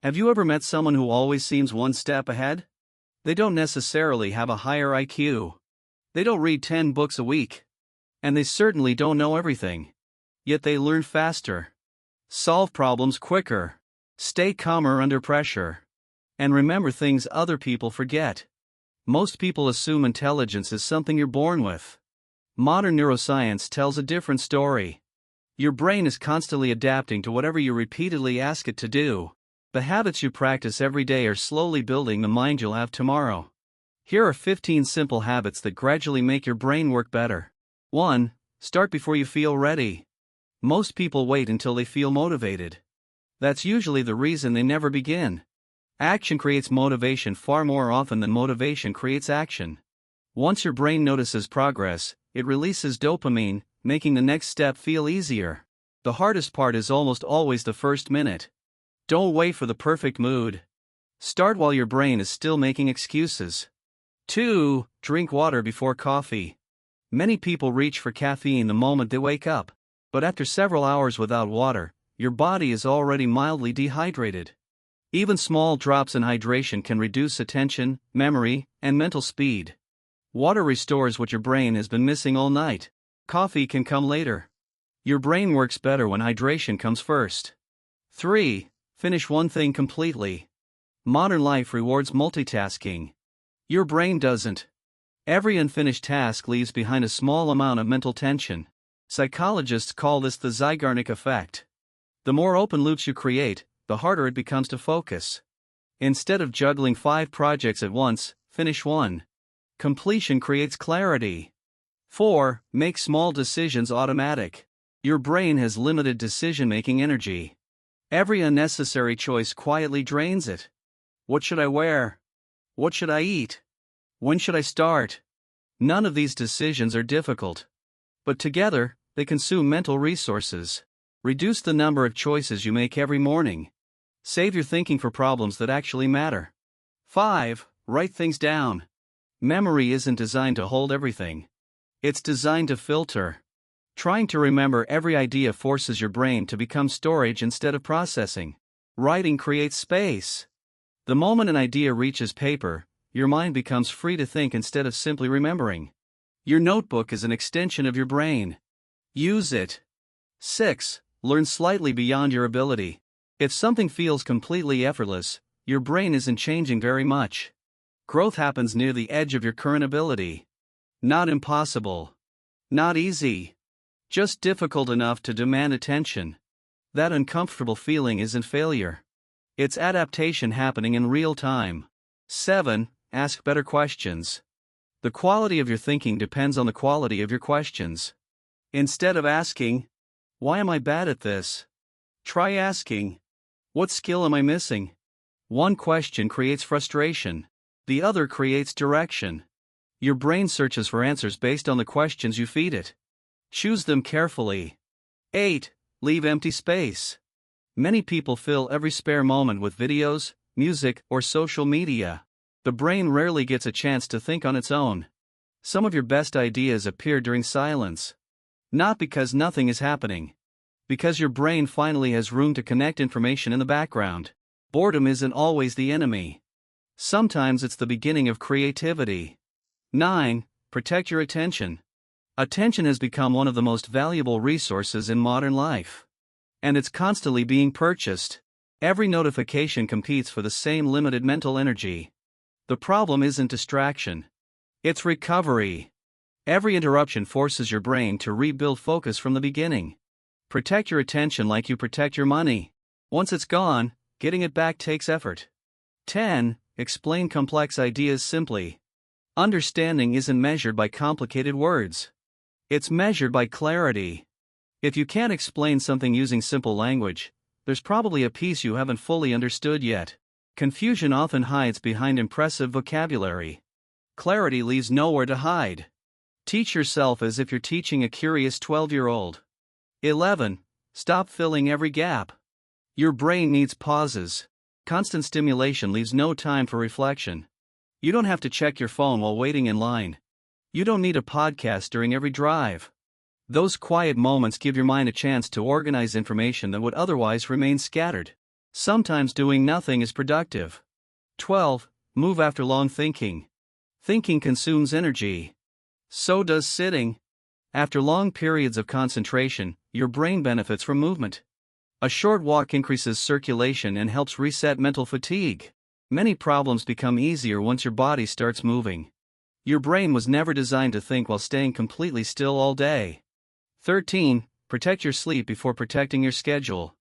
Have you ever met someone who always seems one step ahead? They don't necessarily have a higher IQ. They don't read 10 books a week. And they certainly don't know everything. Yet they learn faster, solve problems quicker, stay calmer under pressure, and remember things other people forget. Most people assume intelligence is something you're born with. Modern neuroscience tells a different story. Your brain is constantly adapting to whatever you repeatedly ask it to do. The habits you practice every day are slowly building the mind you'll have tomorrow. Here are 15 simple habits that gradually make your brain work better. 1. Start before you feel ready. Most people wait until they feel motivated. That's usually the reason they never begin. Action creates motivation far more often than motivation creates action. Once your brain notices progress, it releases dopamine, making the next step feel easier. The hardest part is almost always the first minute. Don't wait for the perfect mood. Start while your brain is still making excuses. 2. Drink water before coffee. Many people reach for caffeine the moment they wake up, but after several hours without water, your body is already mildly dehydrated. Even small drops in hydration can reduce attention, memory, and mental speed. Water restores what your brain has been missing all night. Coffee can come later. Your brain works better when hydration comes first. 3. Finish one thing completely. Modern life rewards multitasking. Your brain doesn't. Every unfinished task leaves behind a small amount of mental tension. Psychologists call this the Zeigarnik effect. The more open loops you create, the harder it becomes to focus. Instead of juggling 5 projects at once, finish one. Completion creates clarity. 4. Make small decisions automatic. Your brain has limited decision-making energy. Every unnecessary choice quietly drains it. What should I wear? What should I eat? When should I start? None of these decisions are difficult. But together, they consume mental resources. Reduce the number of choices you make every morning. Save your thinking for problems that actually matter. 5. Write things down. Memory isn't designed to hold everything. It's designed to filter. Trying to remember every idea forces your brain to become storage instead of processing. Writing creates space. The moment an idea reaches paper, your mind becomes free to think instead of simply remembering. Your notebook is an extension of your brain. Use it. 6. Learn slightly beyond your ability. If something feels completely effortless, your brain isn't changing very much. Growth happens near the edge of your current ability. Not impossible. Not easy. Just difficult enough to demand attention. That uncomfortable feeling isn't failure. It's adaptation happening in real time. 7. Ask better questions. The quality of your thinking depends on the quality of your questions. Instead of asking, "Why am I bad at this?" try asking, "What skill am I missing?" One question creates frustration. The other creates direction. Your brain searches for answers based on the questions you feed it. Choose them carefully. 8. Leave empty space. Many people fill every spare moment with videos, music, or social media. The brain rarely gets a chance to think on its own. Some of your best ideas appear during silence. Not because nothing is happening. Because your brain finally has room to connect information in the background. Boredom isn't always the enemy. Sometimes it's the beginning of creativity. 9. Protect your attention. Attention has become one of the most valuable resources in modern life. And it's constantly being purchased. Every notification competes for the same limited mental energy. The problem isn't distraction. It's recovery. Every interruption forces your brain to rebuild focus from the beginning. Protect your attention like you protect your money. Once it's gone, getting it back takes effort. 10. Explain complex ideas simply. Understanding isn't measured by complicated words. It's measured by clarity. If you can't explain something using simple language, there's probably a piece you haven't fully understood yet. Confusion often hides behind impressive vocabulary. Clarity leaves nowhere to hide. Teach yourself as if you're teaching a curious 12-year-old. 11. Stop filling every gap. Your brain needs pauses. Constant stimulation leaves no time for reflection. You don't have to check your phone while waiting in line. You don't need a podcast during every drive. Those quiet moments give your mind a chance to organize information that would otherwise remain scattered. Sometimes doing nothing is productive. 12. Move after long thinking. Thinking consumes energy. So does sitting. After long periods of concentration, your brain benefits from movement. A short walk increases circulation and helps reset mental fatigue. Many problems become easier once your body starts moving. Your brain was never designed to think while staying completely still all day. 13. Protect your sleep before protecting your schedule.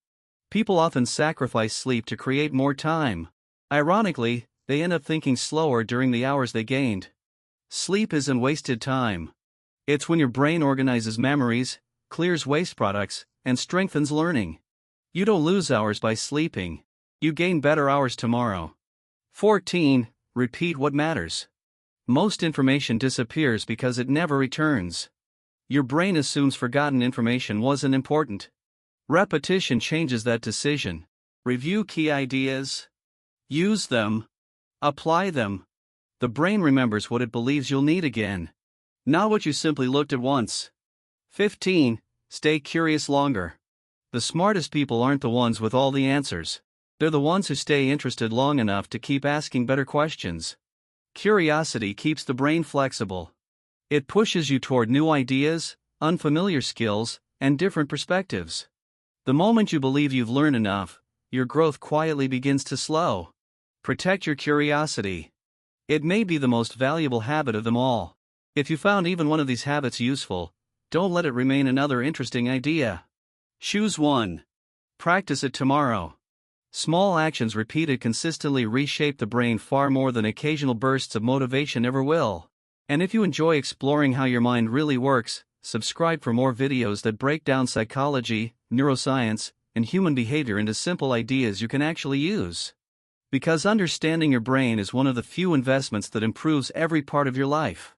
People often sacrifice sleep to create more time. Ironically, they end up thinking slower during the hours they gained. Sleep isn't wasted time. It's when your brain organizes memories, clears waste products, and strengthens learning. You don't lose hours by sleeping. You gain better hours tomorrow. 14. Repeat what matters. Most information disappears because it never returns. Your brain assumes forgotten information wasn't important. Repetition changes that decision. Review key ideas. Use them. Apply them. The brain remembers what it believes you'll need again, not what you simply looked at once. 15. Stay curious longer. The smartest people aren't the ones with all the answers. They're the ones who stay interested long enough to keep asking better questions. Curiosity keeps the brain flexible. It pushes you toward new ideas, unfamiliar skills, and different perspectives. The moment you believe you've learned enough, your growth quietly begins to slow. Protect your curiosity. It may be the most valuable habit of them all. If you found even one of these habits useful, don't let it remain another interesting idea. Choose one. Practice it tomorrow. Small actions repeated consistently reshape the brain far more than occasional bursts of motivation ever will. And if you enjoy exploring how your mind really works, subscribe for more videos that break down psychology, neuroscience, and human behavior into simple ideas you can actually use. Because understanding your brain is one of the few investments that improves every part of your life.